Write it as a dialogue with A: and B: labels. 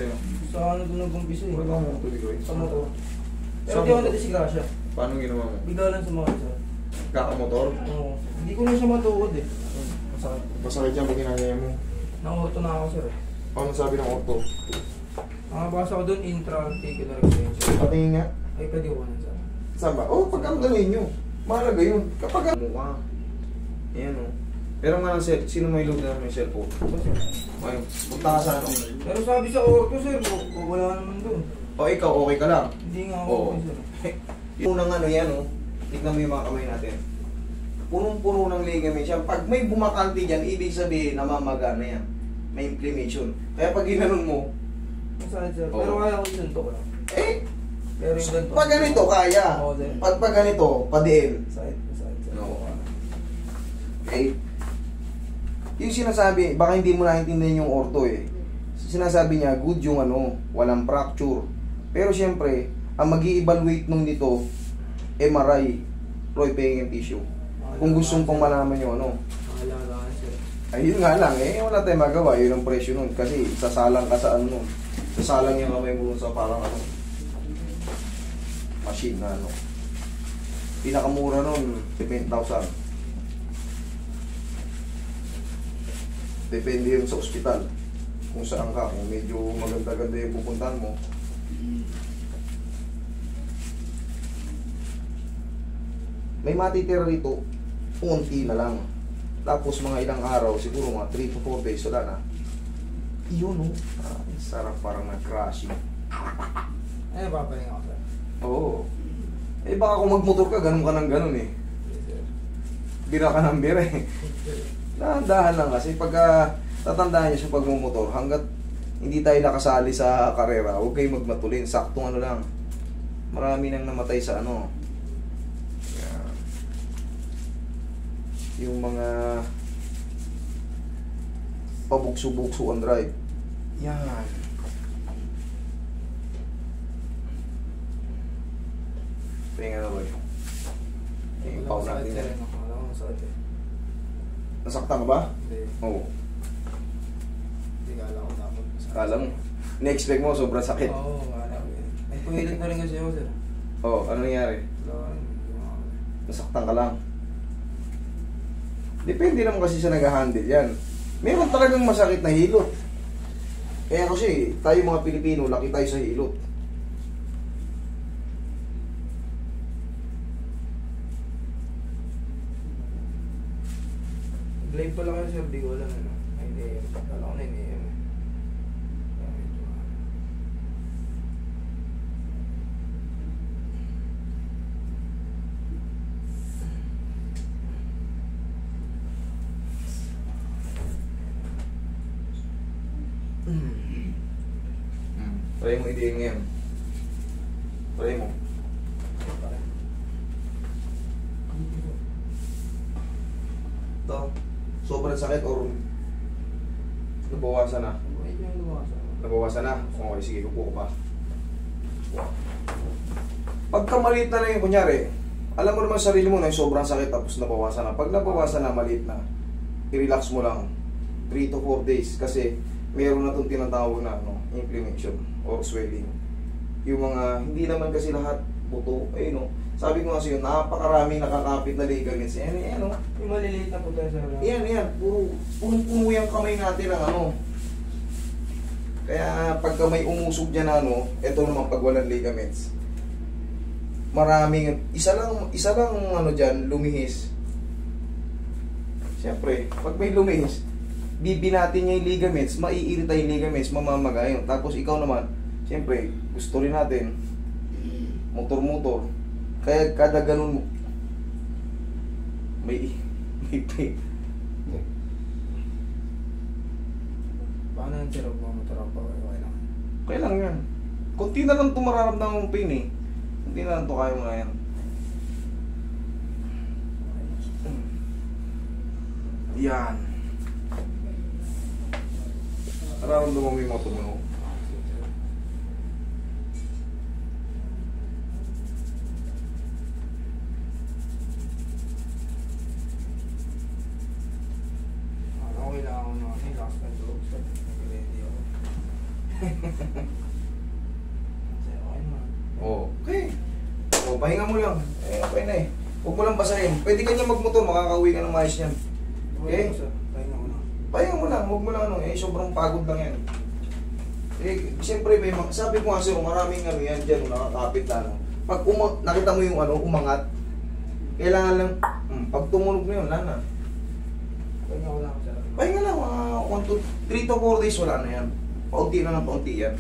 A: sa'yo?
B: Sa ano doon nag-umpisa eh.
A: Wala mo tuloy ko eh.
B: Sa motor. Pero
A: Sa
B: di ako
A: motor?
B: nadisgrasya.
A: Paano ginawa mo?
B: Bigla lang sumakit sir.
A: Kakamotor?
B: Oo. Hindi ko na siya matuod eh. Masakit.
A: Masakit yan pag ginagaya mo.
B: Nang-auto na ako sir eh.
A: Ano sabi ng orto?
B: Nakabasa ko doon, intra-articular extension.
A: Patingin nga.
B: Ay, pwede ko na sir.
A: Saan ba? Oh, pagkamdalin nyo. Mahalaga yun. Kapag mukha. Ayan o. Pero nga lang, sino may load na may cellphone? Ayun, punta ka sa ano.
B: Pero sabi sa orto sir, wala naman doon.
A: O ikaw, okay ka lang.
B: Hindi nga ako
A: Oo.
B: okay sir.
A: Yung unang ano yan o. Tignan mo yung mga kamay natin. Punong-puno ng ligament yan. Pag may bumakanti dyan, ibig sabihin namamaga na yan. May inflammation. Kaya pag ginanon mo,
B: Masakit sir.
A: Oo.
B: Pero kaya ko yung ko lang.
A: eh,
B: Pero yung ganito.
A: pag ganito, kaya.
B: Oo, sir.
A: Pag ganito, padiin.
B: Masakit sir.
A: No. Okay? Yung sinasabi, baka hindi mo naintindihan yung ortho eh. Sinasabi niya, good yung ano, walang fracture. Pero siyempre, ang mag-i-evaluate nung dito, MRI, Roy Pengen tissue. Kung gustong pang malaman yung ano.
B: Mahalagaan sir.
A: Ayun nga lang eh, wala tayong magawa. Yun ang presyo nun. Kasi sasalang ka sa ano nun. Sasalang yung kamay mo sa parang ano. Machine na ano. Pinakamura nun, 10,000. Depende yun sa ospital. Kung saan ka, kung medyo maganda-ganda yung pupuntahan mo. May matitira rito, unti na lang. Tapos mga ilang araw, siguro mga 3 to 4 days, wala na. Iyon oh, sarap parang nag-crashing.
B: Ay, papahinga ako sir.
A: Oo. Eh baka kung magmotor ka, ganun ka ng ganun eh. Bira ka ng bira eh. Dahan-dahan lang kasi pagka tatandaan niyo sa pagmumotor, hanggat hindi tayo nakasali sa karera, huwag kayong magmatulin. Saktong ano lang. Marami nang namatay sa ano. Yan. Yung mga pabukso-bukso on drive. Yan. Tingnan na ba yun? Yung pao natin yan.
B: Wala ko masakit eh.
A: Nasaktan ka ba?
B: Hindi.
A: Oo.
B: Hindi kala ko dapat masakit.
A: Kala mo. Ni-expect mo, sobrang sakit.
B: Oo, kala ko eh. May pumilit na rin kasi ako sir.
A: Oo, ano nangyari?
B: Wala ko rin.
A: Nasaktan ka lang. Depende naman kasi sa nag-handle yan. Meron talagang masakit na hilot. Kaya kasi, tayo mga Pilipino, laki tayo sa hilot.
B: Blame pala kayo sir, di ko alam ano. Ay, hindi. Kala ko na hindi.
A: Try mo i-diin ngayon. Try mo. Ito, sobrang sakit or nabawasan na?
B: Medyo yung lumakas ako.
A: Nabawasan na? Okay, sige, upo ko pa. Pagka maliit na lang yung kunyari, alam mo naman sa sarili mo na yung sobrang sakit tapos nabawasan na. Pag nabawasan na, maliit na, i-relax mo lang 3 to 4 days kasi mayroon na itong tinatawag na inflammation or swelling. Yung mga, hindi naman kasi lahat buto, eh no. Sabi ko kasi yun, napakaraming nakakapit na ligaments. Yan, no?
B: Yung maliliit na puta sir.
A: Yan. Punong-puno yung kamay natin ng ano. Kaya pagka may umusog dyan na ano, eto naman pag walang ligaments. Maraming, isa lang ano dyan, lumihis. Siyempre, pag may lumihis, bibinatin niya yung ligaments, maiirita yung ligaments, mamamaga yun. Tapos ikaw naman, siyempre, gusto rin natin, motor-motor. Kaya kada ganun mo, may pain.
B: Paano yung sir? Huwag mo motor pa. Okay lang.
A: Kaya lang yan. Kunti na lang ito mararamdaman mong pain eh. Kunti na lang ito, kaya mo na yan. Yan. Nararamdaman mo yung mga tumunog.
B: Okay lang ako na. Relax na loob sir. Ready ako. Sir, okay naman.
A: Okay. O, pahinga mo lang. Okay na eh. Huwag mo lang basahin. Pwede ka niya magmotor, makakauwi ka ng maayos niyan. Okay?
B: Sir, pahinga ko na.
A: Pahinga mo lang, huwag mo lang sobrang pagod lang yan. Siyempre, sabi ko nga sir, maraming yan dyan, nakakapit na Pag nakita mo yung umangat, kailangan lang, pag tumunog na yun, wala na.
B: Pahinga ko lang, sir.
A: Pahinga lang, mga 3 to 4 days, wala na yan. Paunti na ng paunti yan.